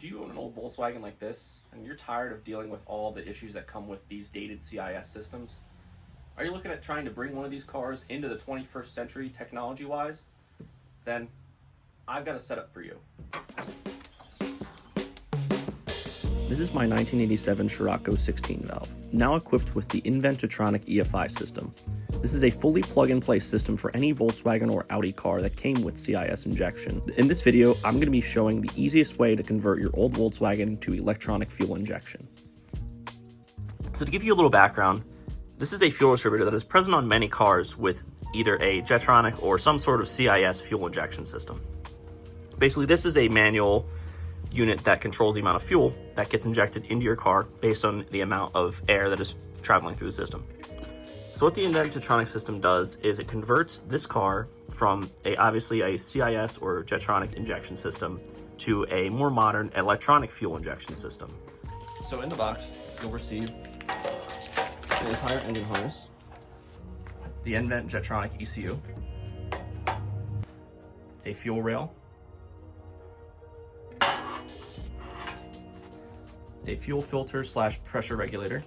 Do you own an old Volkswagen like this, and you're tired of dealing with all the issues that come with these dated CIS systems? Are you looking at trying to bring one of these cars into the 21st century technology-wise? Then I've got a setup for you. This is my 1987 Scirocco 16V, now equipped with the Invent Jetronic EFI system. This is a fully plug-and-play system for any Volkswagen or Audi car that came with CIS injection. In this video, I'm going to be showing the easiest way to convert your old Volkswagen to electronic fuel injection. So to give you a little background, this is a fuel distributor that is present on many cars with either a Jetronic or some sort of CIS fuel injection system. Basically, this is a manual unit that controls the amount of fuel that gets injected into your car based on the amount of air that is traveling through the system. So what the Invent Jetronic system does is it converts this car from obviously a CIS or Jetronic injection system to a more modern electronic fuel injection system. So in the box, you'll receive the entire engine harness, the Invent Jetronic ECU, a fuel rail, a fuel filter / pressure regulator,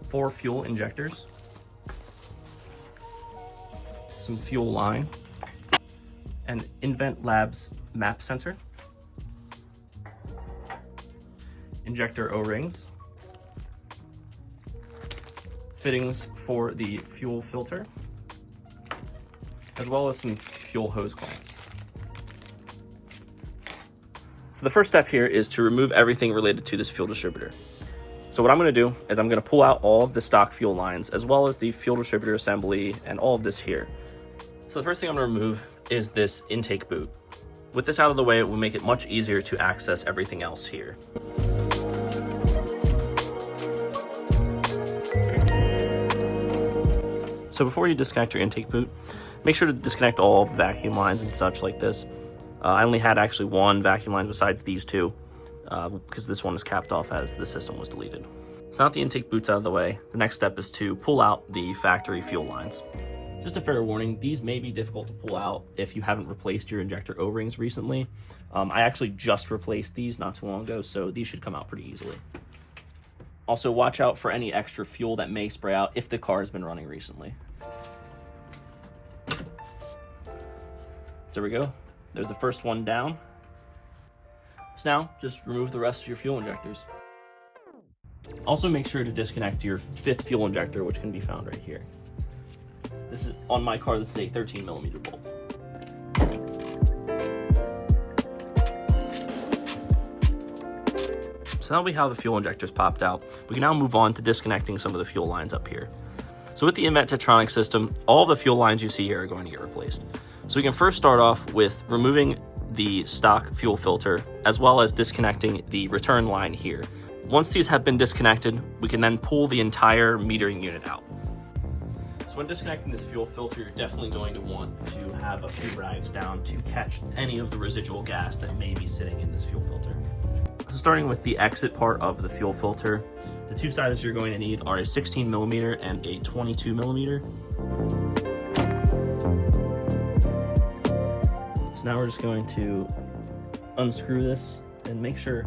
4 fuel injectors, some fuel line, an Invent Labs map sensor, injector O-rings, fittings for the fuel filter, as well as some fuel hose clamps. So the first step here is to remove everything related to this fuel distributor. So what I'm going to do is I'm going to pull out all of the stock fuel lines as well as the fuel distributor assembly and all of this here. So the first thing I'm going to remove is this intake boot. With this out of the way, it will make it much easier to access everything else here. So before you disconnect your intake boot, make sure to disconnect all of the vacuum lines and such like this. I only had actually one vacuum line besides these two, because this one is capped off as the system was deleted. So now that the intake boot's out of the way, the next step is to pull out the factory fuel lines. Just a fair warning, these may be difficult to pull out if you haven't replaced your injector O-rings recently. I actually just replaced these not too long ago, so these should come out pretty easily. Also, watch out for any extra fuel that may spray out if the car has been running recently. So there we go. There's the first one down. So now, just remove the rest of your fuel injectors. Also make sure to disconnect your 5th fuel injector, which can be found right here. This is, on my car, this is a 13mm bolt. So now we have the fuel injectors popped out. We can now move on to disconnecting some of the fuel lines up here. So with the Invent Jetronic system, all the fuel lines you see here are going to get replaced. So we can first start off with removing the stock fuel filter, as well as disconnecting the return line here. Once these have been disconnected, we can then pull the entire metering unit out. So when disconnecting this fuel filter, you're definitely going to want to have a few rags down to catch any of the residual gas that may be sitting in this fuel filter. So starting with the exit part of the fuel filter, the two sizes you're going to need are a 16mm and a 22mm. Now we're just going to unscrew this and make sure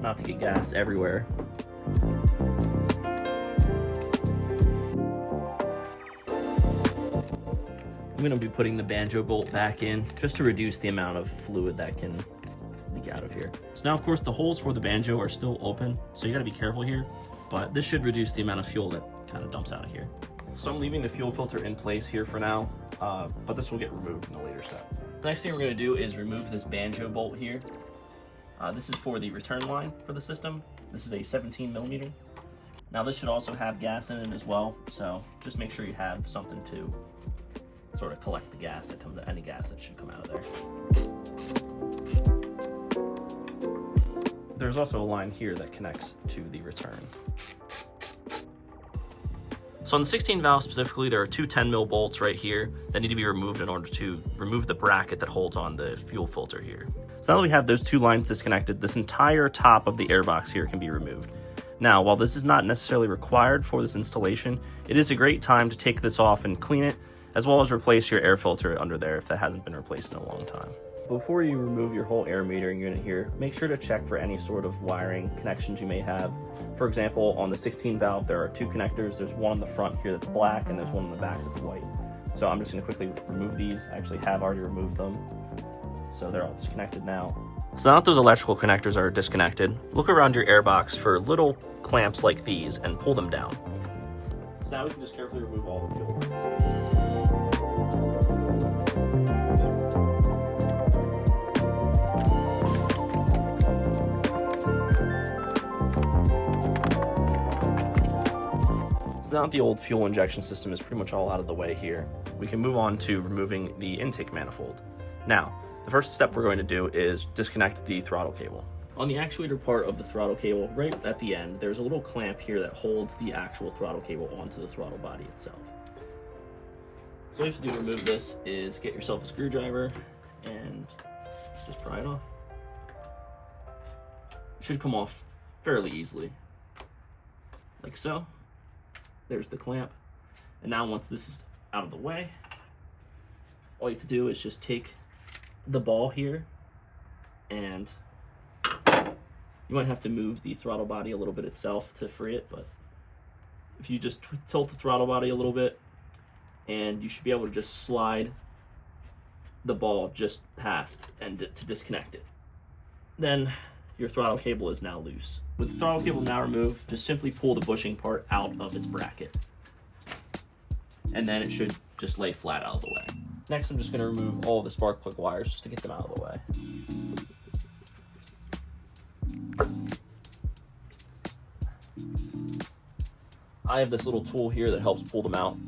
not to get gas everywhere. I'm going to be putting the banjo bolt back in just to reduce the amount of fluid that can leak out of here. So now, of course, the holes for the banjo are still open, so you got to be careful here, but this should reduce the amount of fuel that kind of dumps out of here. So I'm leaving the fuel filter in place here for now, but this will get removed in a later step. The next thing we're going to do is remove this banjo bolt here. This is for the return line for the system. This is a 17mm. Now this should also have gas in it as well, so just make sure you have something to sort of collect the gas that comes out, any gas that should come out of there. There's also a line here that connects to the return. So on the 16 valve specifically, there are two 10mm bolts right here that need to be removed in order to remove the bracket that holds on the fuel filter here. So now that we have those two lines disconnected, this entire top of the airbox here can be removed. Now, while this is not necessarily required for this installation, it is a great time to take this off and clean it, as well as replace your air filter under there if that hasn't been replaced in a long time. Before you remove your whole air metering unit here, make sure to check for any sort of wiring connections you may have. For example, on the 16 valve, there are 2 connectors. There's one on the front here that's black, and there's one in the back that's white. So I'm just gonna quickly remove these. I actually have already removed them. So they're all disconnected now. So now that those electrical connectors are disconnected, look around your airbox for little clamps like these and pull them down. So now we can just carefully remove all the fuel lines. So now that the old fuel injection system is pretty much all out of the way here, we can move on to removing the intake manifold. Now, the first step we're going to do is disconnect the throttle cable. On the actuator part of the throttle cable, right at the end, there's a little clamp here that holds the actual throttle cable onto the throttle body itself. So what you have to do to remove this is get yourself a screwdriver and just pry it off. It should come off fairly easily, like so. There's the clamp. And now once this is out of the way, all you have to do is just take the ball here, and you might have to move the throttle body a little bit itself to free it, but if you just tilt the throttle body a little bit, and you should be able to just slide the ball just past and to disconnect it. Then your throttle cable is now loose. With the throttle cable now removed, just simply pull the bushing part out of its bracket. And then it should just lay flat out of the way. Next, I'm just gonna remove all of the spark plug wires just to get them out of the way. I have this little tool here that helps pull them out,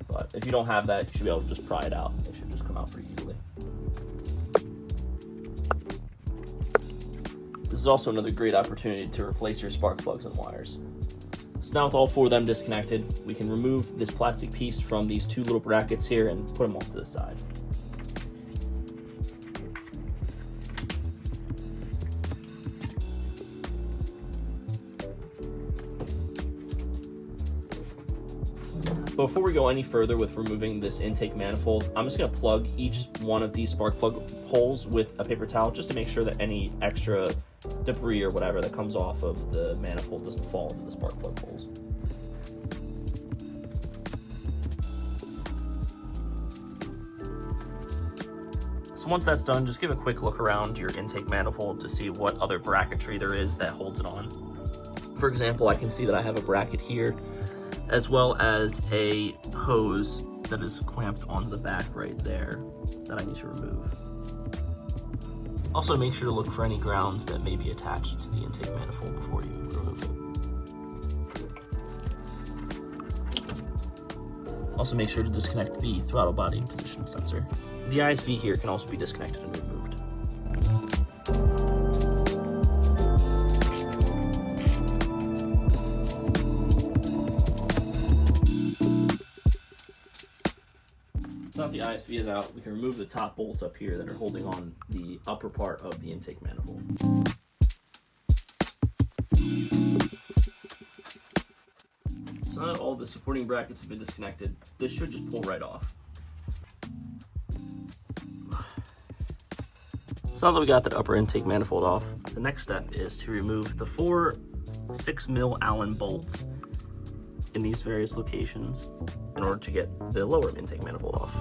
but if you don't have that, you should be able to just pry it out. They should just come out pretty easily. This is also another great opportunity to replace your spark plugs and wires. So now with all 4 of them disconnected, we can remove this plastic piece from these 2 little brackets here and put them off to the side. Before we go any further with removing this intake manifold, I'm just going to plug each one of these spark plug holes with a paper towel just to make sure that any extra debris or whatever that comes off of the manifold doesn't fall into the spark plug holes. So once that's done, just give a quick look around your intake manifold to see what other bracketry there is that holds it on. For example, I can see that I have a bracket here, as well as a hose that is clamped on the back right there that I need to remove. Also, make sure to look for any grounds that may be attached to the intake manifold before you remove it. Also, make sure to disconnect the throttle body and position sensor. The ISV here can also be disconnected and removed. Now that the ISV is out, we can remove the top bolts up here that are holding on the upper part of the intake manifold. So now that all the supporting brackets have been disconnected, this should just pull right off. So now that we got that upper intake manifold off, the next step is to remove the 4 6mm Allen bolts in these various locations in order to get the lower intake manifold off.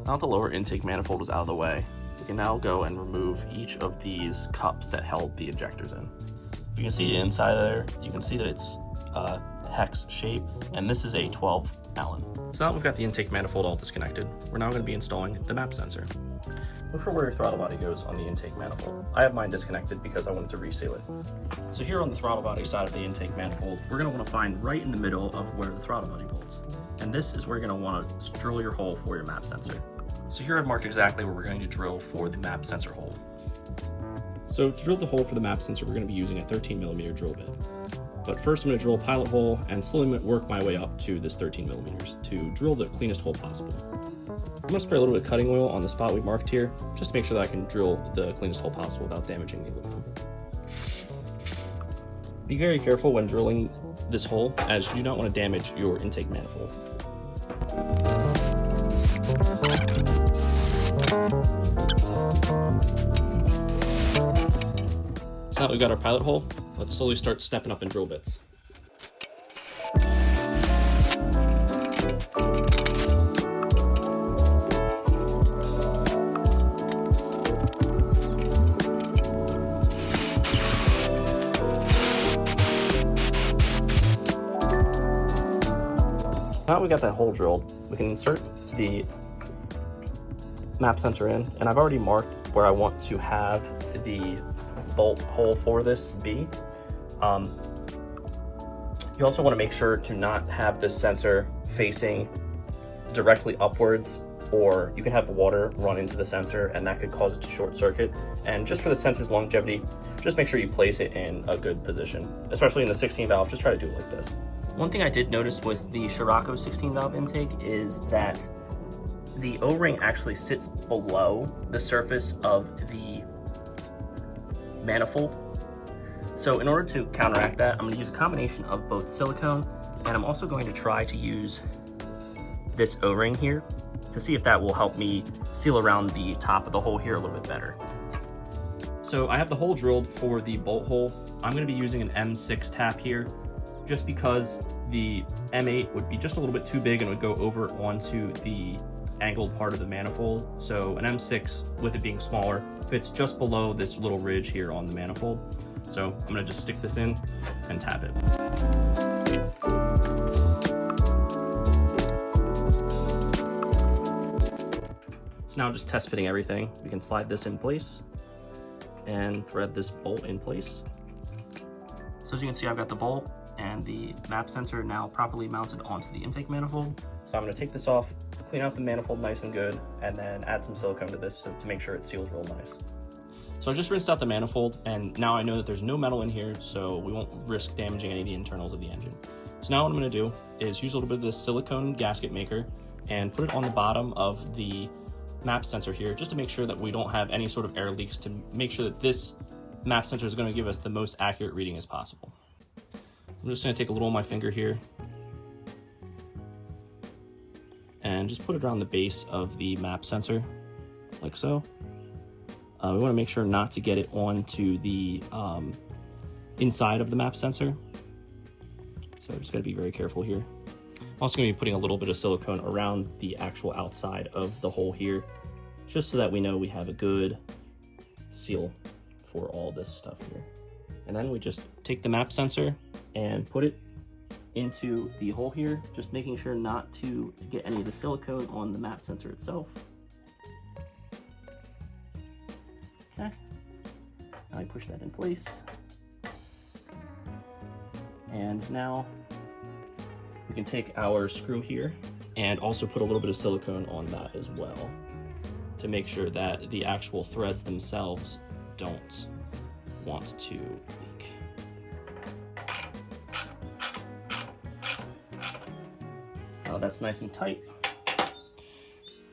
Now that the lower intake manifold is out of the way, we can now go and remove each of these cups that held the injectors in. You can see the inside there, you can see that it's hex shape, and this is a 12 Allen. So now that we've got the intake manifold all disconnected, we're now going to be installing the map sensor. Look for where your throttle body goes on the intake manifold. I have mine disconnected because I wanted to reseal it. So here on the throttle body side of the intake manifold, we're going to want to find right in the middle of where the throttle body bolts. And this is where you're going to want to drill your hole for your map sensor. So here I've marked exactly where we're going to drill for the map sensor hole. So to drill the hole for the map sensor, we're going to be using a 13mm drill bit. But first I'm going to drill a pilot hole and slowly work my way up to this 13mm to drill the cleanest hole possible. I'm going to spray a little bit of cutting oil on the spot we marked here, just to make sure that I can drill the cleanest hole possible without damaging the aluminum. Be very careful when drilling this hole, as you do not want to damage your intake manifold. So now that we've got our pilot hole, let's slowly start stepping up in drill bits. Now we got that hole drilled, we can insert the map sensor in, and I've already marked where I want to have the bolt hole for this be. You also want to make sure to not have this sensor facing directly upwards, or you can have water run into the sensor and that could cause it to short circuit. And just for the sensor's longevity, just make sure you place it in a good position, especially in the 16 valve. Just try to do it like this. One thing I did notice with the Scirocco 16 valve intake is that the O-ring actually sits below the surface of the manifold. So in order to counteract that, I'm going to use a combination of both silicone, and I'm also going to try to use this O-ring here to see if that will help me seal around the top of the hole here a little bit better. So I have the hole drilled for the bolt hole. I'm going to be using an M6 tap here, just because the M8 would be just a little bit too big and would go over onto the angled part of the manifold. So an M6, with it being smaller, fits just below this little ridge here on the manifold. So I'm gonna just stick this in and tap it. So now just test fitting everything. We can slide this in place and thread this bolt in place. So as you can see, I've got the bolt and the map sensor now properly mounted onto the intake manifold. So I'm going to take this off, clean out the manifold nice and good, and then add some silicone to this to make sure it seals real nice. So I just rinsed out the manifold, and now I know that there's no metal in here, so we won't risk damaging any of the internals of the engine. So now what I'm going to do is use a little bit of this silicone gasket maker and put it on the bottom of the map sensor here, just to make sure that we don't have any sort of air leaks, to make sure that this map sensor is going to give us the most accurate reading as possible. I'm just going to take a little on my finger here and just put it around the base of the map sensor, like so. We want to make sure not to get it onto the inside of the map sensor, so just got to be very careful here. I'm also going to be putting a little bit of silicone around the actual outside of the hole here, just so that we know we have a good seal for all this stuff here. And then we just take the map sensor and put it into the hole here, just making sure not to get any of the silicone on the map sensor itself. Okay, now I push that in place. And now we can take our screw here and also put a little bit of silicone on that as well, to make sure that the actual threads themselves don't want to leak. Now that's nice and tight.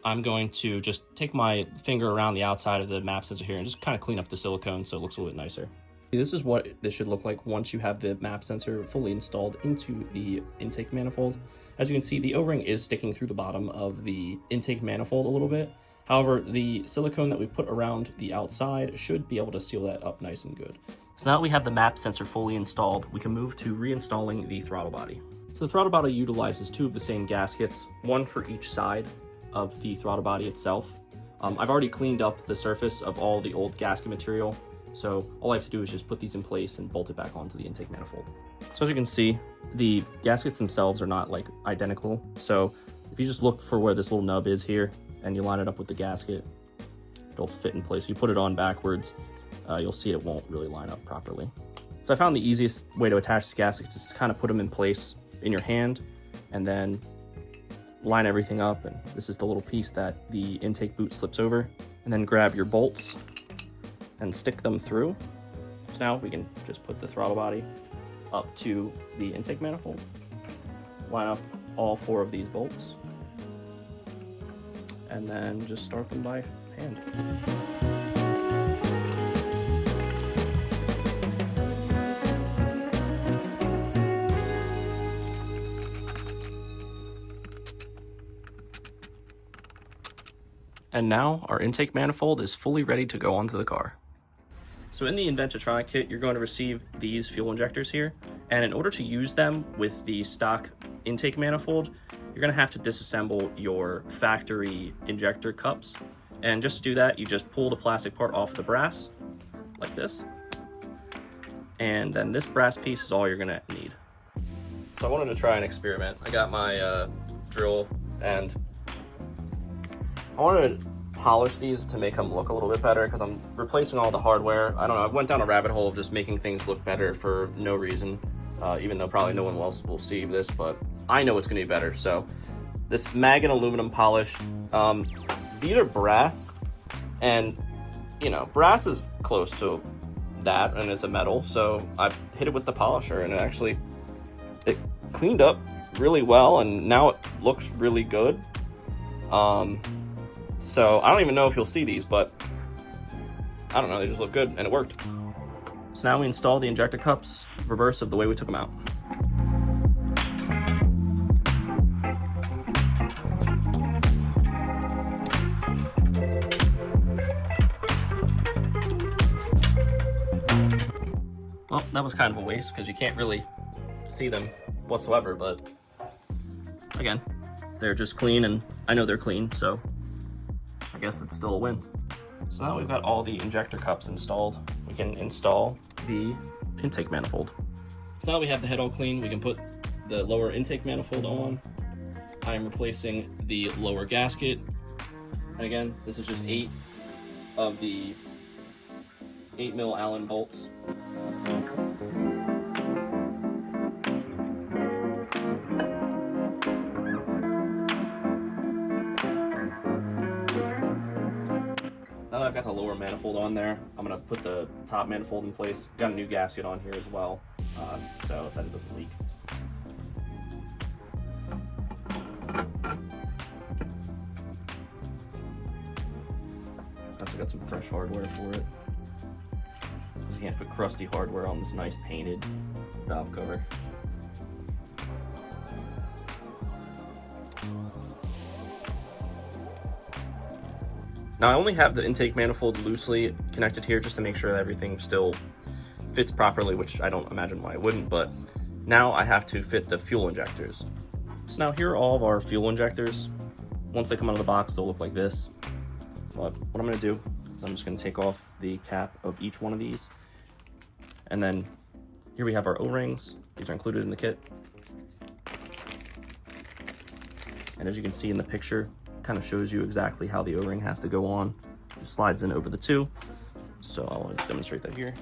I'm going to just take my finger around the outside of the map sensor here and just kind of clean up the silicone so it looks a little bit nicer. This is what this should look like once you have the map sensor fully installed into the intake manifold. As you can see, the O-ring is sticking through the bottom of the intake manifold a little bit. However, the silicone that we've put around the outside should be able to seal that up nice and good. So now that we have the map sensor fully installed, we can move to reinstalling the throttle body. So the throttle body utilizes two of the same gaskets, one for each side of the throttle body itself. I've already cleaned up the surface of all the old gasket material, so all I have to do is just put these in place and bolt it back onto the intake manifold. So as you can see, the gaskets themselves are not like identical, so if you just look for where this little nub is here and you line it up with the gasket, it'll fit in place. If you put it on backwards, you'll see it won't really line up properly. So I found the easiest way to attach these gaskets is to kind of put them in place in your hand and then line everything up. And this is the little piece that the intake boot slips over, and then grab your bolts and stick them through. So now we can just put the throttle body up to the intake manifold, line up all four of these bolts, and then just start them by hand. And now our intake manifold is fully ready to go onto the car. So in the Invent Jetronic kit, you're going to receive these fuel injectors here. And in order to use them with the stock intake manifold, you're gonna have to disassemble your factory injector cups. And just to do that, you just pull the plastic part off the brass, like this. And then this brass piece is all you're gonna need. So I wanted to try an experiment. I got my drill and I wanted to polish these to make them look a little bit better because I'm replacing all the hardware. I don't know, I went down a rabbit hole of just making things look better for no reason, even though probably no one else will see this, but I know it's gonna be better. So this mag and aluminum polish, these are brass, and you know, brass is close to that and it's a metal, so I hit it with the polisher and it cleaned up really well, and now it looks really good. So I don't even know if you'll see these, but I don't know, they just look good and it worked. So now we install the injector cups, reverse of the way we took them out. Well, that was kind of a waste because you can't really see them whatsoever, but again, they're just clean, and I know they're clean, so I guess that's still a win. So now we've got all the injector cups installed, we can install the intake manifold. So now we have the head all clean, we can put the lower intake manifold on. I'm replacing the lower gasket. And again, this is just 8 of the 8mm Allen bolts. Now that I've got the lower manifold on there, I'm gonna put the top manifold in place. Got a new gasket on here as well, so that it doesn't leak. Also got some fresh hardware for it, because you can't put crusty hardware on this nice painted valve cover. Now I only have the intake manifold loosely connected here just to make sure that everything still fits properly, which I don't imagine why it wouldn't, but now I have to fit the fuel injectors. So now here are all of our fuel injectors. Once they come out of the box, they'll look like this. But what I'm gonna do is I'm just gonna take off the cap of each one of these. And then here we have our O-rings. These are included in the kit. And as you can see in the picture, kind of shows you exactly how the O-ring has to go on. It just slides in over the two. So I want to demonstrate that here.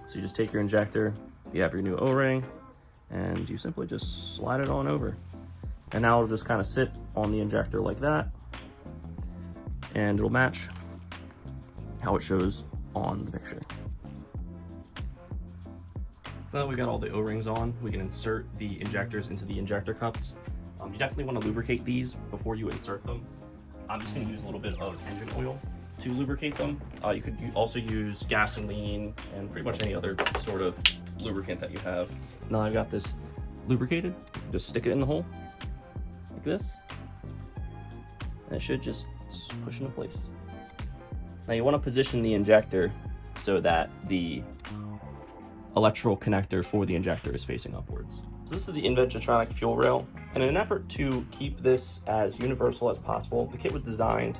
So you just take your injector, you have your new O-ring, and you simply just slide it on over. And now it'll just kind of sit on the injector like that, and it'll match how it shows on the picture. So now we've got all the O-rings on, we can insert the injectors into the injector cups. You definitely want to lubricate these before you insert them. I'm just going to use a little bit of engine oil to lubricate them. You could also use gasoline and pretty much any other sort of lubricant that you have. Now I've got this lubricated, just stick it in the hole like this, and it should just push into place. Now you want to position the injector so that the electrical connector for the injector is facing upwards. So this is the Invent Jetronic fuel rail, and in an effort to keep this as universal as possible, the kit was designed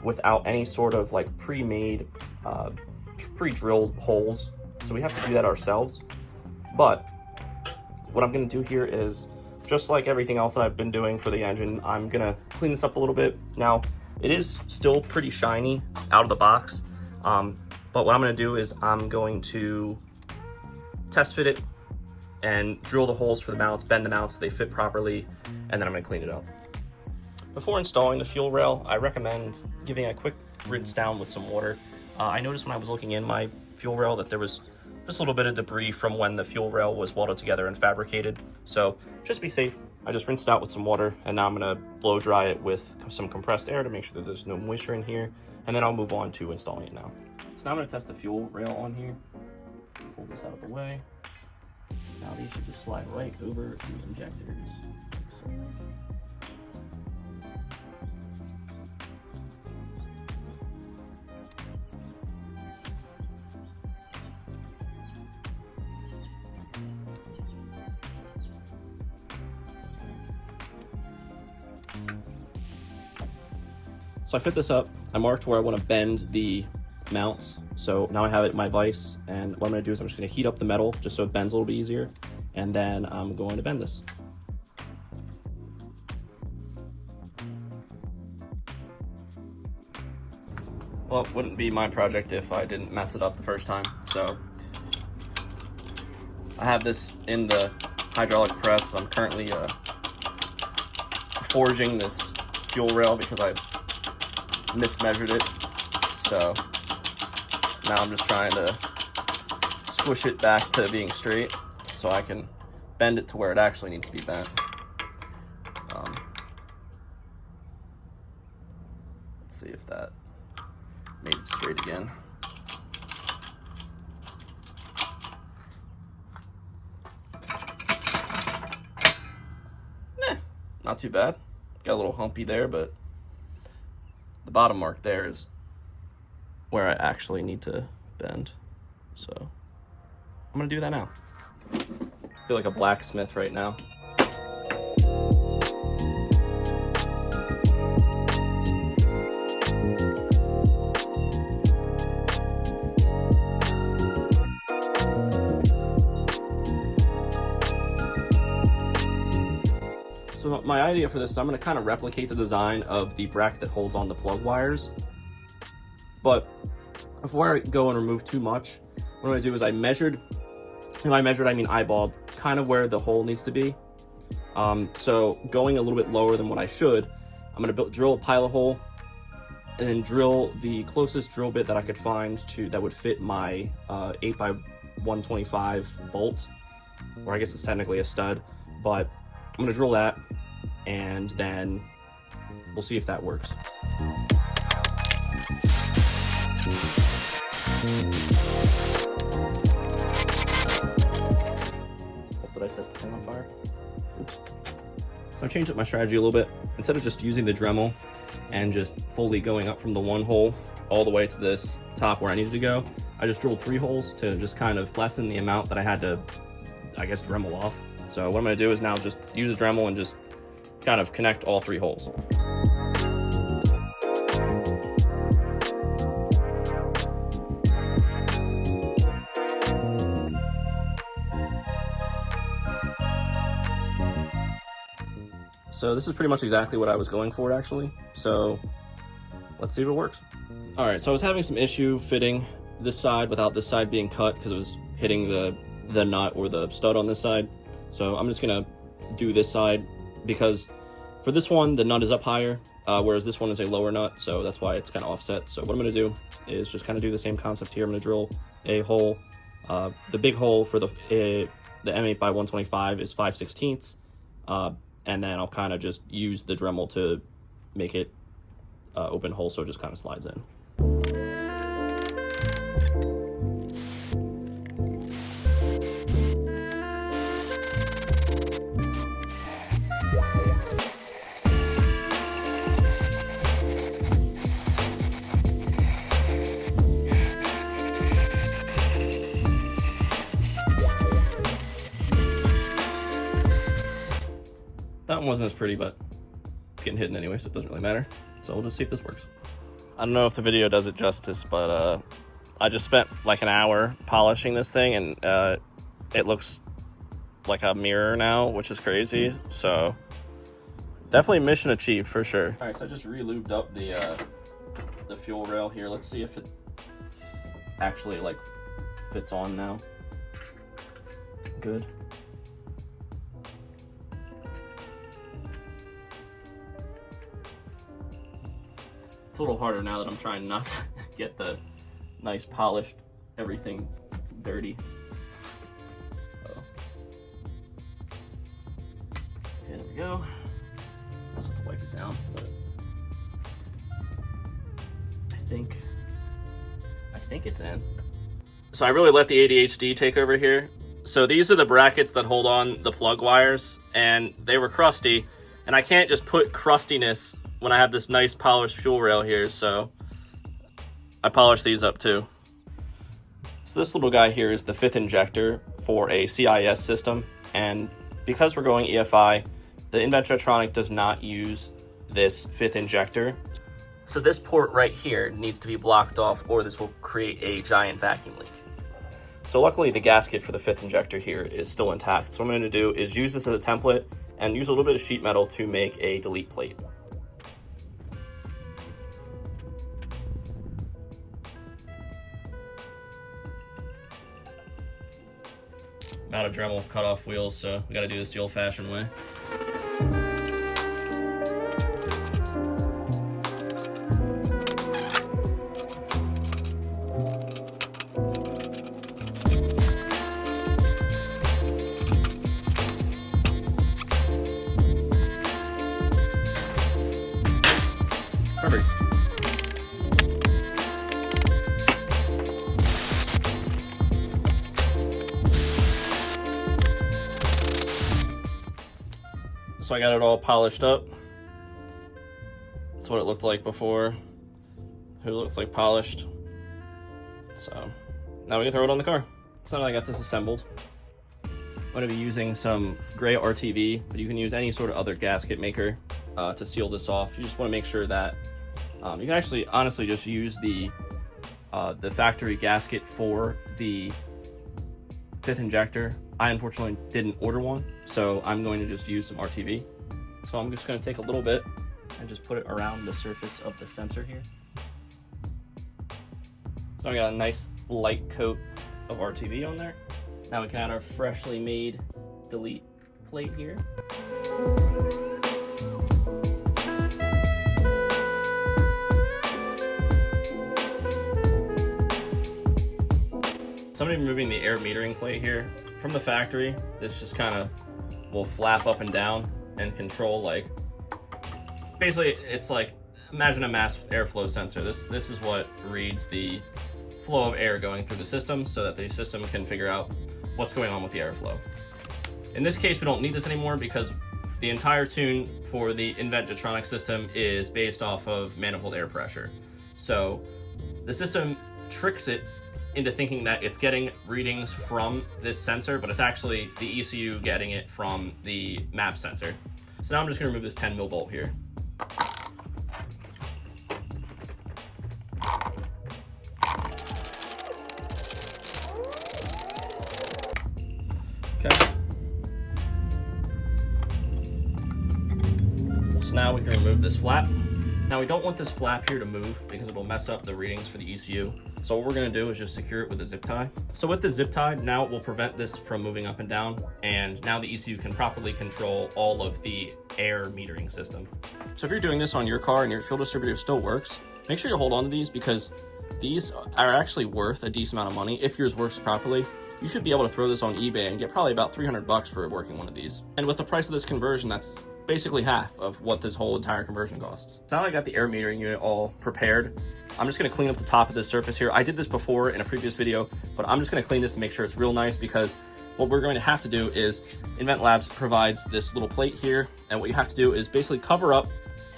without any sort of like pre-made, pre-drilled holes, so we have to do that ourselves. But what I'm going to do here is, just like everything else that I've been doing for the engine, I'm going to clean this up a little bit. Now, it is still pretty shiny out of the box, but what I'm going to do is I'm going to test fit it and drill the holes for the mounts, bend the mounts so they fit properly, and then I'm going to clean it up. Before installing the fuel rail, I recommend giving a quick rinse down with some water. I noticed when I was looking in my fuel rail that there was just a little bit of debris from when the fuel rail was welded together and fabricated. So just be safe, I just rinsed it out with some water, and now I'm going to blow dry it with some compressed air to make sure that there's no moisture in here, and then I'll move on to installing it now. So now I'm going to test the fuel rail on here. Pull this out of the way. Now these should just slide right over the injectors. So I fit this up. I marked where I want to bend the mounts. So now I have it in my vise, and what I'm going to do is I'm just going to heat up the metal just so it bends a little bit easier, and then I'm going to bend this. Well, it wouldn't be my project if I didn't mess it up the first time. So I have this in the hydraulic press. I'm currently forging this fuel rail because I mismeasured it. So now I'm just trying to squish it back to being straight so I can bend it to where it actually needs to be bent. Let's see if that made it straight again. Not too bad. Got a little humpy there, but the bottom mark there is where I actually need to bend. So I'm gonna do that now. I feel like a blacksmith right now. So my idea for this is I'm going to kind of replicate the design of the bracket that holds on the plug wires. But before I go and remove too much, what I'm going to do is I measured, and by measured I mean eyeballed, kind of where the hole needs to be. So going a little bit lower than what I should, I'm going to drill a pilot hole and then drill the closest drill bit that I could find that would fit my 8x125 bolt, or I guess it's technically a stud, but I'm gonna drill that, and then we'll see if that works. Did I set the thing on fire? Oops. So I changed up my strategy a little bit. Instead of just using the Dremel and just fully going up from the one hole all the way to this top where I needed to go, I just drilled 3 holes to just kind of lessen the amount that I had to, I guess, Dremel off. So what I'm going to do is now just use the Dremel and just kind of connect all 3 holes. So this is pretty much exactly what I was going for, actually. So let's see if it works. All right, so I was having some issue fitting this side without this side being cut because it was hitting the nut or the stud on this side. So I'm just gonna do this side because for this one, the nut is up higher, whereas this one is a lower nut, so that's why it's kind of offset. So what I'm gonna do is just kind of do the same concept here. I'm gonna drill a hole. The big hole for the M8x125 is 5/16, and then I'll kind of just use the Dremel to make it open hole so it just kind of slides in. That one wasn't as pretty, but it's getting hidden anyway, so it doesn't really matter. So we'll just see if this works. I don't know if the video does it justice, but I just spent like an hour polishing this thing, and it looks like a mirror now, which is crazy. So definitely mission achieved for sure. All right, so I just re-lubed up the fuel rail here. Let's see if it actually like fits on now. Good. It's a little harder now that I'm trying not to get the nice polished everything dirty. So, okay, there we go. I also have to wipe it down, but I think it's in. So I really let the ADHD take over here. So these are the brackets that hold on the plug wires, and they were crusty, and I can't just put crustiness when I have this nice polished fuel rail here, so I polished these up too. So this little guy here is the 5th injector for a CIS system, and because we're going EFI, the Invent Jetronic does not use this 5th injector. So this port right here needs to be blocked off, or this will create a giant vacuum leak. So luckily the gasket for the 5th injector here is still intact. So what I'm going to do is use this as a template and use a little bit of sheet metal to make a delete plate. I'm out of Dremel cut-off wheels, so we got to do this the old-fashioned way. Perfect. So I got it all polished up. That's what it looked like before. It looks like polished. So now we can throw it on the car. So now I got this assembled. I'm going to be using some gray RTV, but you can use any sort of other gasket maker to seal this off. You just want to make sure that you can actually honestly just use the factory gasket for the 5th injector. I unfortunately didn't order one, so I'm going to just use some RTV. So I'm just going to take a little bit and just put it around the surface of the sensor here. So I got a nice light coat of RTV on there. Now we can add our freshly made delete plate here. So I'm removing the air metering plate here. From the factory, this just kind of will flap up and down and control, like, basically it's like, imagine a mass airflow sensor. This is what reads the flow of air going through the system so that the system can figure out what's going on with the airflow. In this case, we don't need this anymore because the entire tune for the Invent Jetronic system is based off of manifold air pressure. So the system tricks it into thinking that it's getting readings from this sensor, but it's actually the ECU getting it from the map sensor. So now I'm just going to remove this 10 mil bolt here. Okay. So now we can remove this flap. Now we don't want this flap here to move because it'll mess up the readings for the ECU. So what we're going to do is just secure it with a zip tie. So with the zip tie, now it will prevent this from moving up and down, and now the ECU can properly control all of the air metering system. So if you're doing this on your car and your fuel distributor still works, make sure you hold on to these because these are actually worth a decent amount of money. If yours works properly, you should be able to throw this on eBay and get probably about 300 bucks for working one of these. And with the price of this conversion, that's basically half of what this whole entire conversion costs. So now I got the air metering unit all prepared. I'm just gonna clean up the top of this surface here. I did this before in a previous video, but I'm just gonna clean this and make sure it's real nice because what we're going to have to do is Invent Labs provides this little plate here. And what you have to do is basically cover up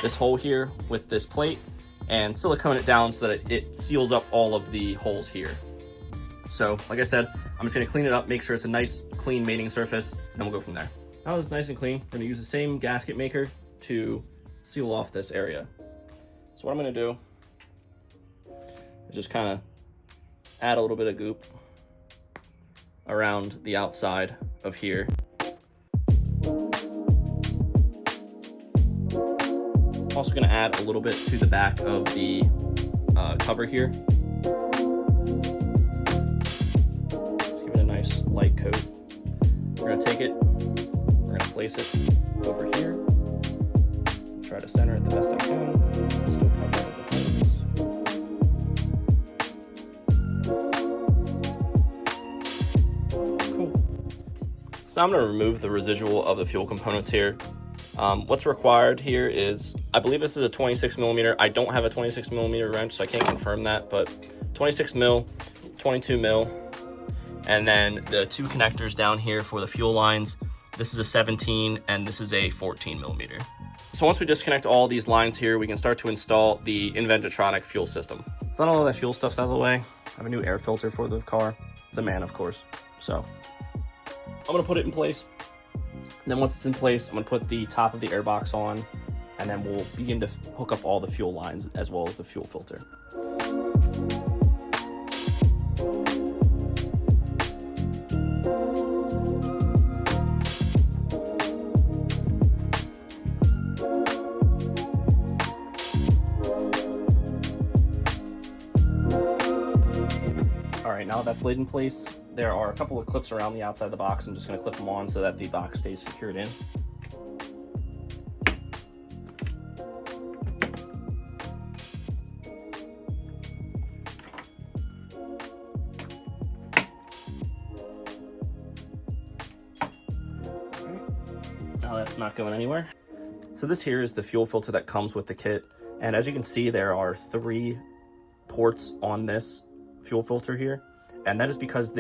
this hole here with this plate and silicone it down so that it seals up all of the holes here. So like I said, I'm just gonna clean it up, make sure it's a nice clean mating surface, and then we'll go from there. Now that it's nice and clean, we're gonna use the same gasket maker to seal off this area. So what I'm gonna do is just kind of add a little bit of goop around the outside of here. Also gonna add a little bit to the back of the cover here. Just give it a nice light coat. We're gonna take it, we're gonna place it over here. Try to center it the best I can. Still cover it with the hose. Cool. So I'm gonna remove the residual of the fuel components here. What's required here is, I believe this is a 26 millimeter. I don't have a 26 millimeter wrench, so I can't confirm that, but 26 mil, 22 mil, and then the two connectors down here for the fuel lines. This is a 17 and this is a 14 millimeter. So once we disconnect all these lines here, we can start to install the Invent Jetronic fuel system. So not all that fuel stuff's out of the way. I have a new air filter for the car. It's a man, of course. So I'm gonna put it in place. And then once it's in place, I'm gonna put the top of the airbox on and then we'll begin to hook up all the fuel lines as well as the fuel filter. All right, now that's laid in place, there are a couple of clips around the outside of the box. I'm just going to clip them on so that the box stays secured in. Now that's not going anywhere. So this here is the fuel filter that comes with the kit. And as you can see, there are 3 ports on this fuel filter here. And that is because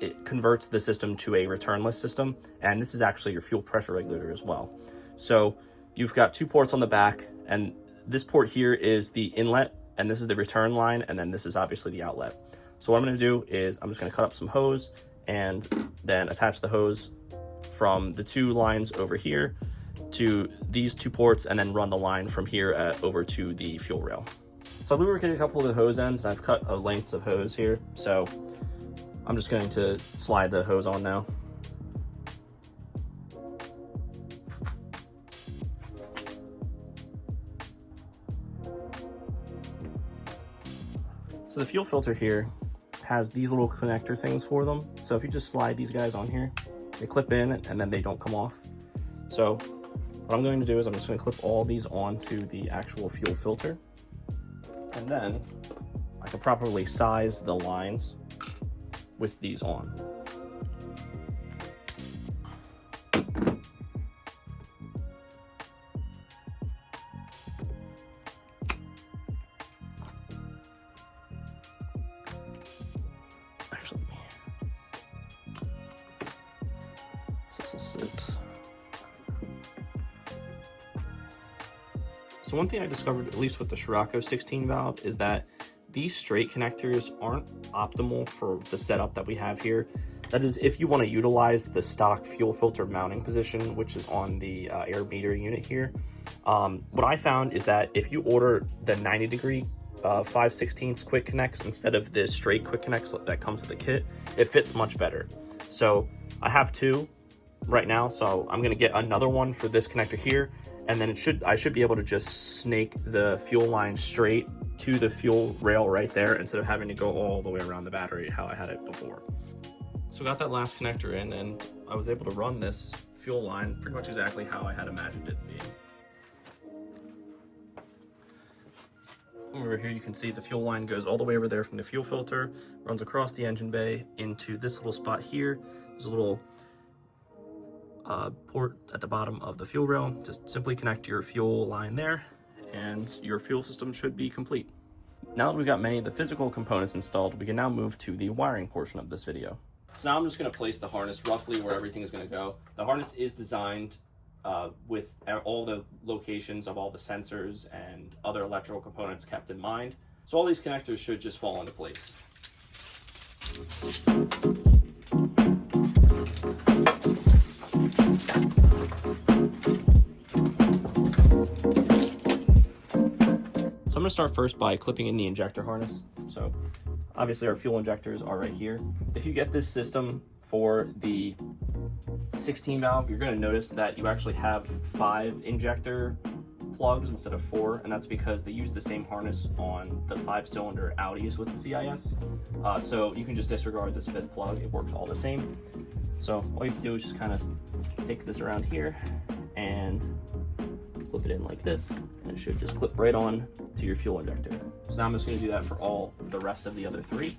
it converts the system to a returnless system. And this is actually your fuel pressure regulator as well. So you've got 2 ports on the back, and this port here is the inlet, and this is the return line, and then this is obviously the outlet. So what I'm gonna do is I'm just gonna cut up some hose and then attach the hose from the 2 lines over here to these 2 ports, and then run the line from here over to the fuel rail. So I've lubricated a couple of the hose ends, and I've cut a lengths of hose here. So I'm just going to slide the hose on now. So the fuel filter here has these little connector things for them. So if you just slide these guys on here, they clip in and then they don't come off. So what I'm going to do is I'm just going to clip all these onto the actual fuel filter. And then I can properly size the lines with these on. Actually, this will sit. So one thing I discovered, at least with the Scirocco 16 valve, is that these straight connectors aren't optimal for the setup that we have here. That is, if you want to utilize the stock fuel filter mounting position, which is on the air meter unit here, what I found is that if you order the 90-degree 5/16 quick connects instead of the straight quick connects that comes with the kit, it fits much better. So I have 2 right now, so I'm going to get another one for this connector here, and then I should be able to just snake the fuel line straight to the fuel rail right there instead of having to go all the way around the battery how I had it before. So I got that last connector in, and I was able to run this fuel line pretty much exactly how I had imagined it being. Over here you can see the fuel line goes all the way over there from the fuel filter, runs across the engine bay into this little spot here. There's a little port at the bottom of the fuel rail. Just simply connect your fuel line there and your fuel system should be complete. Now that we've got many of the physical components installed, we can now move to the wiring portion of this video. So now I'm just going to place the harness roughly where everything is going to go. The harness is designed with all the locations of all the sensors and other electrical components kept in mind. So all these connectors should just fall into place. So I'm going to start first by clipping in the injector harness. So obviously our fuel injectors are right here. If you get this system for the 16 valve, you're going to notice that you actually have 5 injector plugs instead of 4, and that's because they use the same harness on the 5-cylinder Audis with the CIS. So you can just disregard this 5th plug, it works all the same. So all you have to do is just kind of take this around here and clip it in like this, and it should just clip right on to your fuel injector. So now I'm just going to do that for all the rest of the other 3.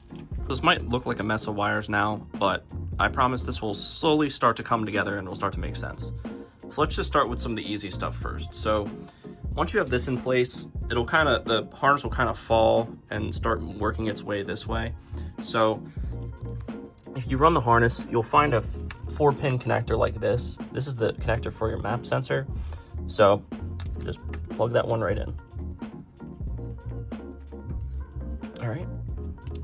This might look like a mess of wires now, but I promise this will slowly start to come together and will start to make sense. So let's just start with some of the easy stuff first. So once you have this in place, the harness will kind of fall and start working its way this way. So if you run the harness, you'll find a 4-pin connector like this. This is the connector for your map sensor. So just plug that one right in. All right.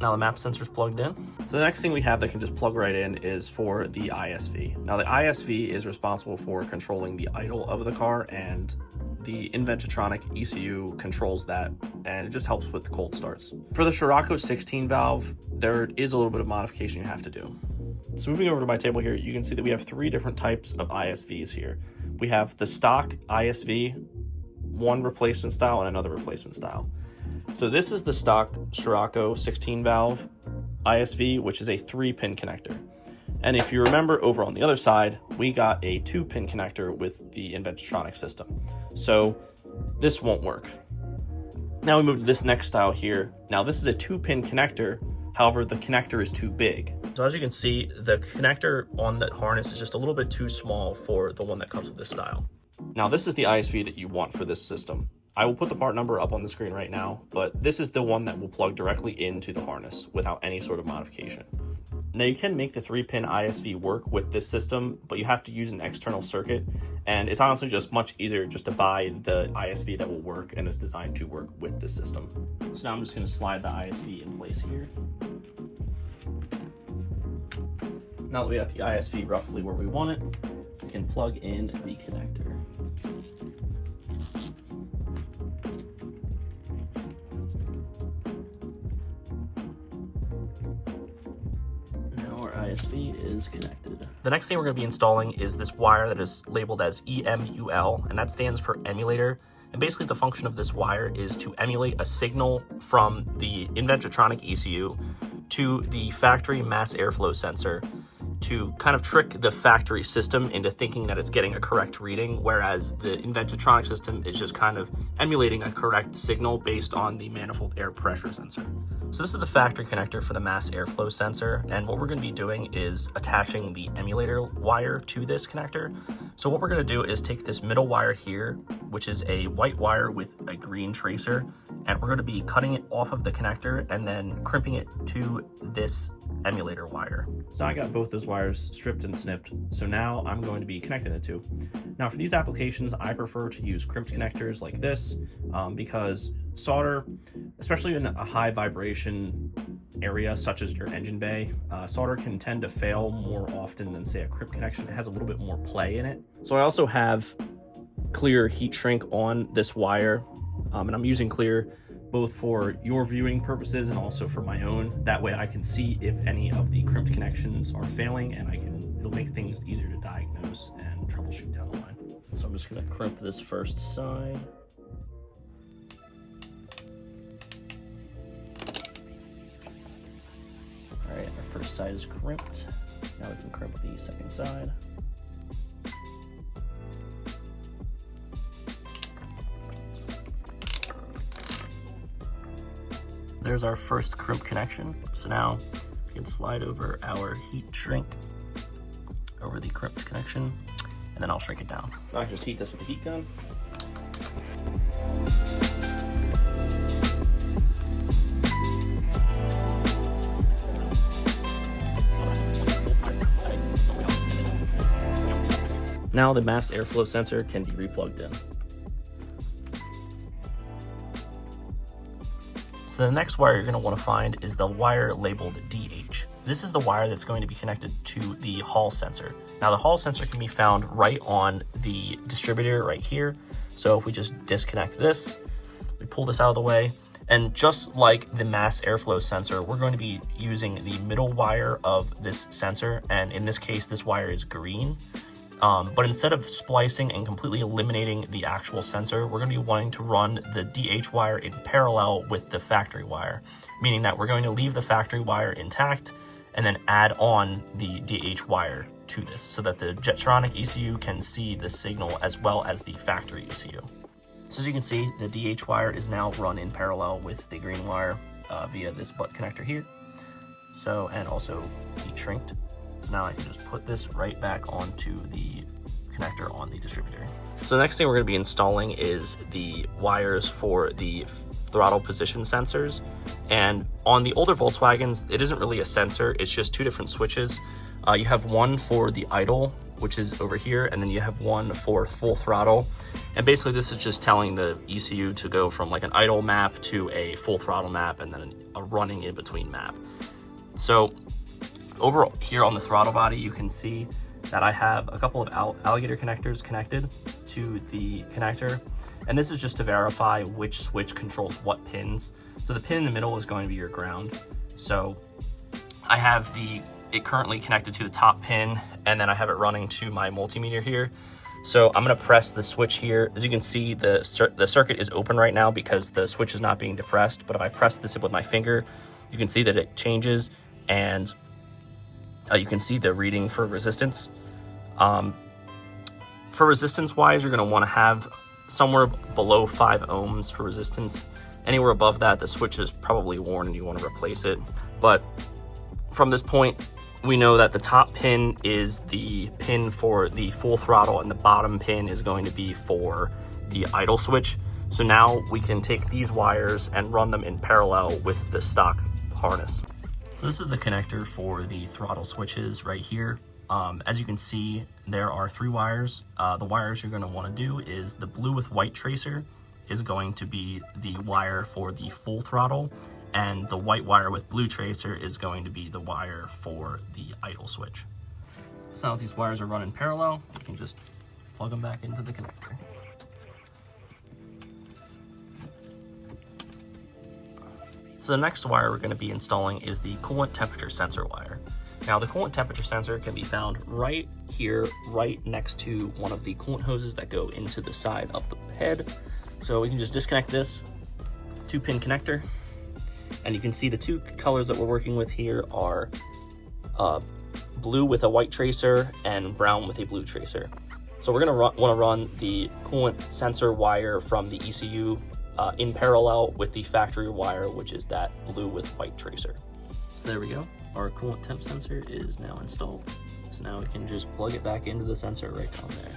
Now the map sensor is plugged in. So the next thing we have that can just plug right in is for the ISV. Now the ISV is responsible for controlling the idle of the car, and the Invent Jetronic ECU controls that, and it just helps with the cold starts. For the Scirocco 16 valve, there is a little bit of modification you have to do. So moving over to my table here, you can see that we have 3 different types of ISVs here. We have the stock ISV, one replacement style and another replacement style. So this is the stock Scirocco 16 valve ISV, which is a 3-pin connector. And if you remember, over on the other side, we got a 2-pin connector with the Invent Jetronic system. So this won't work. Now we move to this next style here. Now this is a 2-pin connector, however, the connector is too big. So as you can see, the connector on the harness is just a little bit too small for the one that comes with this style. Now this is the ISV that you want for this system. I will put the part number up on the screen right now, but this is the one that will plug directly into the harness without any sort of modification. Now you can make the 3-pin ISV work with this system, but you have to use an external circuit, and it's honestly just much easier just to buy the ISV that will work and is designed to work with this system. So now I'm just going to slide the ISV in place here. Now that we have the ISV roughly where we want it, we can plug in the connector. ISV is connected. The next thing we're going to be installing is this wire that is labeled as EMUL, and that stands for emulator. And basically the function of this wire is to emulate a signal from the Invent Jetronic ECU to the factory mass airflow sensor to kind of trick the factory system into thinking that it's getting a correct reading, whereas the Invent Jetronic system is just kind of emulating a correct signal based on the manifold air pressure sensor. So this is the factory connector for the mass airflow sensor, and what we're going to be doing is attaching the emulator wire to this connector. So what we're going to do is take this middle wire here, which is a white wire with a green tracer, and we're going to be cutting it off of the connector and then crimping it to this emulator wire. So I got both those wires stripped and snipped, so now I'm going to be connecting the two. Now for these applications, I prefer to use crimped connectors like this because solder, especially in a high vibration area such as your engine bay, solder can tend to fail more often than say a crimped connection. It has a little bit more play in it. So I also have clear heat shrink on this wire, and I'm using clear both for your viewing purposes and also for my own. That way I can see if any of the crimped connections are failing, and it'll make things easier to diagnose and troubleshoot down the line. So I'm just gonna crimp this first side. All right, our first side is crimped. Now we can crimp the second side. There's our first crimp connection. So now we can slide over our heat shrink over the crimped connection, and then I'll shrink it down. Now I can just heat this with a heat gun. Now the mass airflow sensor can be replugged in. So the next wire you're going to want to find is the wire labeled DH. This is the wire that's going to be connected to the Hall sensor. Now the Hall sensor can be found right on the distributor right here. So if we just disconnect this, we pull this out of the way, and just like the mass airflow sensor, we're going to be using the middle wire of this sensor, and in this case this wire is green. But instead of splicing and completely eliminating the actual sensor, we're going to be wanting to run the DH wire in parallel with the factory wire, meaning that we're going to leave the factory wire intact and then add on the DH wire to this so that the Jetronic ECU can see the signal as well as the factory ECU. So as you can see, the DH wire is now run in parallel with the green wire via this butt connector here. So, and also heat shrinked. So now I can just put this right back onto the connector on the distributor. So the next thing we're going to be installing is the wires for the throttle position sensors. And on the older Volkswagens, it isn't really a sensor, it's just two different switches. You have one for the idle, which is over here, and then you have one for full throttle. And basically this is just telling the ECU to go from like an idle map to a full throttle map and then a running in between map. So over here on the throttle body, you can see that I have a couple of alligator connectors connected to the connector. And this is just to verify which switch controls what pins. So the pin in the middle is going to be your ground. So I have it currently connected to the top pin, and then I have it running to my multimeter here. So I'm gonna press the switch here. As you can see, the circuit is open right now because the switch is not being depressed. But if I press this with my finger, you can see that it changes, and you can see the reading for resistance. For resistance wise, you're gonna wanna have somewhere below 5 ohms for resistance. Anywhere above that, the switch is probably worn and you wanna replace it. But from this point, we know that the top pin is the pin for the full throttle and the bottom pin is going to be for the idle switch. So now we can take these wires and run them in parallel with the stock harness. So this is the connector for the throttle switches right here. As you can see, there are 3 wires. The wires you're going to want to do is the blue with white tracer is going to be the wire for the full throttle, and the white wire with blue tracer is going to be the wire for the idle switch. So now these wires are running parallel, you can just plug them back into the connector. So the next wire we're going to be installing is the coolant temperature sensor wire. Now the coolant temperature sensor can be found right here, right next to one of the coolant hoses that go into the side of the head. So we can just disconnect this 2-pin connector, and you can see the 2 colors that we're working with here are blue with a white tracer and brown with a blue tracer. So we're going to want to run the coolant sensor wire from the ECU in parallel with the factory wire, which is that blue with white tracer. So there we go. Our coolant temp sensor is now installed. So now we can just plug it back into the sensor right down there.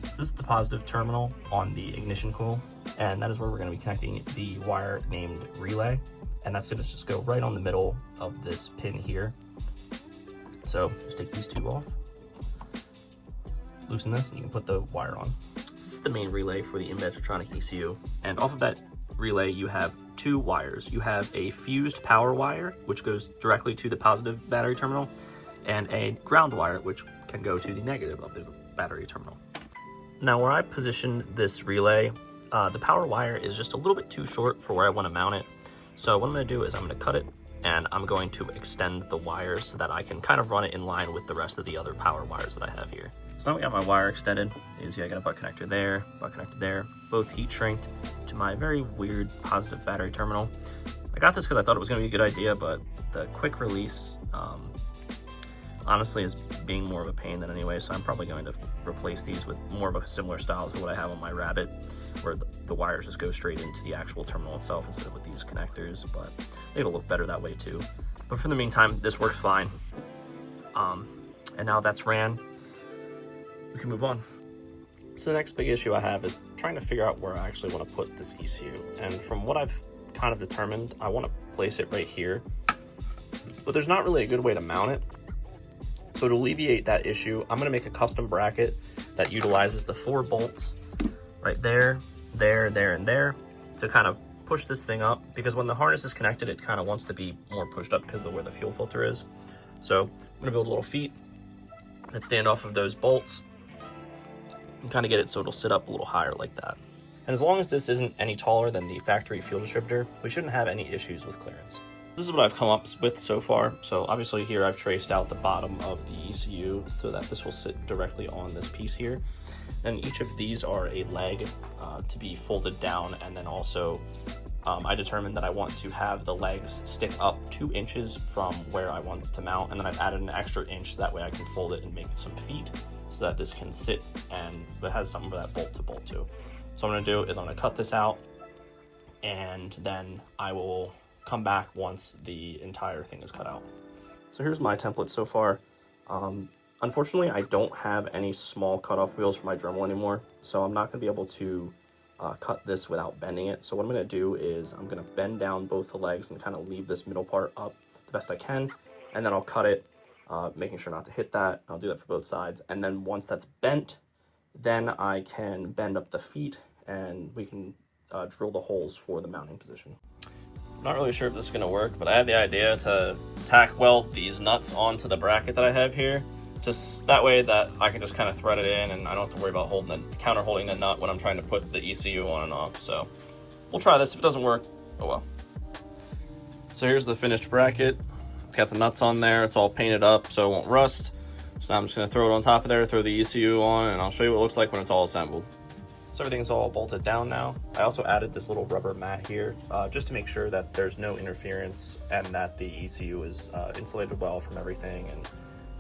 So this is the positive terminal on the ignition coil, and that is where we're going to be connecting the wire named relay, and that's going to just go right on the middle of this pin here. So just take these 2 off, loosen this, and you can put the wire on. This is the main relay for the Invent Jetronic ECU, and off of that relay you have 2 wires. You have a fused power wire, which goes directly to the positive battery terminal, and a ground wire, which can go to the negative of the battery terminal. Now where I position this relay, the power wire is just a little bit too short for where I want to mount it. So what I'm going to do is I'm going to cut it, and I'm going to extend the wires so that I can kind of run it in line with the rest of the other power wires that I have here. So now we got my wire extended. You can see I got a butt connector there, both heat shrinked to my very weird positive battery terminal. I got this because I thought it was going to be a good idea, but the quick release honestly is being more of a pain than anyway, so I'm probably going to replace these with more of a similar style to what I have on my Rabbit, where the wires just go straight into the actual terminal itself instead of with these connectors, but it'll look better that way too. But for the meantime, this works fine. And now that's ran, we can move on. So the next big issue I have is trying to figure out where I actually want to put this ECU. And from what I've kind of determined, I want to place it right here, but there's not really a good way to mount it. So to alleviate that issue, I'm going to make a custom bracket that utilizes the 4 bolts right there, there, and there to kind of push this thing up, because when the harness is connected, it kind of wants to be more pushed up because of where the fuel filter is. So I'm going to build little feet that stand off of those bolts and kind of get it so it'll sit up a little higher like that. And as long as this isn't any taller than the factory fuel distributor, we shouldn't have any issues with clearance. This is what I've come up with so far. So obviously here I've traced out the bottom of the ECU so that this will sit directly on this piece here. And each of these are a leg to be folded down, and then also I determined that I want to have the legs stick up 2 inches from where I want this to mount, and then I've added an extra inch so that way I can fold it and make some feet so that this can sit and it has something for that bolt to bolt to. So what I'm gonna do is I'm gonna cut this out, and then I will come back once the entire thing is cut out. So here's my template so far. Unfortunately, I don't have any small cutoff wheels for my Dremel anymore, so I'm not gonna be able to cut this without bending it. So what I'm gonna do is I'm gonna bend down both the legs and kind of leave this middle part up the best I can, and then I'll cut it making sure not to hit that. I'll do that for both sides. And then once that's bent, then I can bend up the feet and we can drill the holes for the mounting position. I'm not really sure if this is gonna work, but I had the idea to tack weld these nuts onto the bracket that I have here. Just that way that I can just kind of thread it in and I don't have to worry about counter holding the nut when I'm trying to put the ECU on and off. So we'll try this. If it doesn't work, oh well. So here's the finished bracket. It's got the nuts on there. It's all painted up so it won't rust. So now I'm just gonna throw it on top of there, throw the ECU on, and I'll show you what it looks like when it's all assembled. So everything's all bolted down now. I also added this little rubber mat here just to make sure that there's no interference and that the ECU is insulated well from everything, and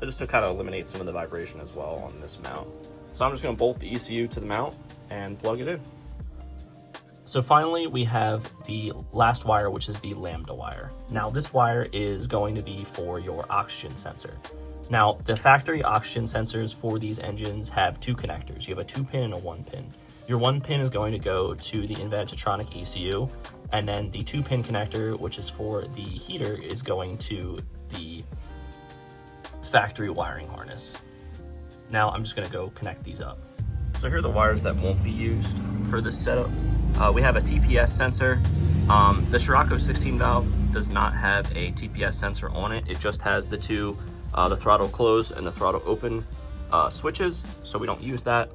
just to kind of eliminate some of the vibration as well on this mount. So I'm just gonna bolt the ECU to the mount and plug it in. So finally, we have the last wire, which is the lambda wire. Now this wire is going to be for your oxygen sensor. Now the factory oxygen sensors for these engines have two connectors. You have a 2-pin and a 1-pin. Your 1-pin is going to go to the Invent Jetronic ECU, and then the 2-pin connector, which is for the heater, is going to the factory wiring harness. Now I'm just gonna go connect these up. So here are the wires that won't be used for this setup. We have a TPS sensor. The Scirocco 16 valve does not have a TPS sensor on it. It just has the two, the throttle close and the throttle open switches, so we don't use that.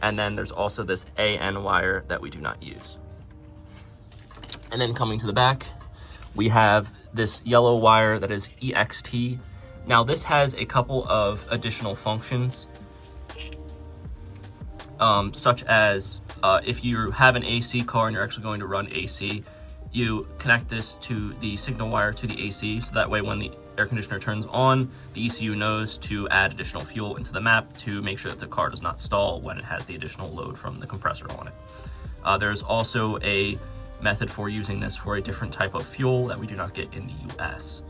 And then there's also this AN wire that we do not use. And then coming to the back, we have this yellow wire that is EXT. Now this has a couple of additional functions, such as if you have an AC car and you're actually going to run AC, you connect this to the signal wire to the AC, so that way when the air conditioner turns on, the ECU knows to add additional fuel into the map to make sure that the car does not stall when it has the additional load from the compressor on it. There's also a method for using this for a different type of fuel that we do not get in the US.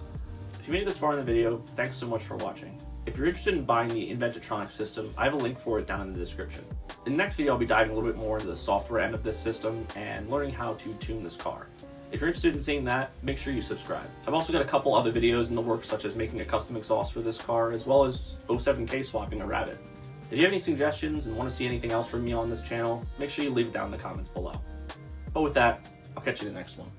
If you made it this far in the video, thanks so much for watching. If you're interested in buying the Invent Jetronic system, I have a link for it down in the description. In the next video, I'll be diving a little bit more into the software end of this system and learning how to tune this car. If you're interested in seeing that, make sure you subscribe. I've also got a couple other videos in the works, such as making a custom exhaust for this car, as well as 07K swapping a Rabbit. If you have any suggestions and want to see anything else from me on this channel, make sure you leave it down in the comments below. But with that, I'll catch you in the next one.